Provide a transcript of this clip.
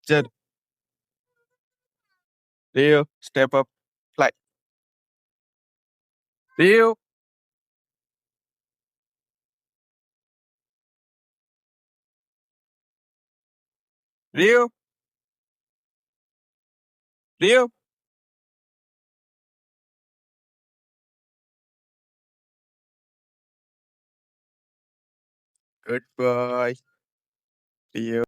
Jen, Rio, step up, fly. Rio, Rio, Rio. Good boy, Rio.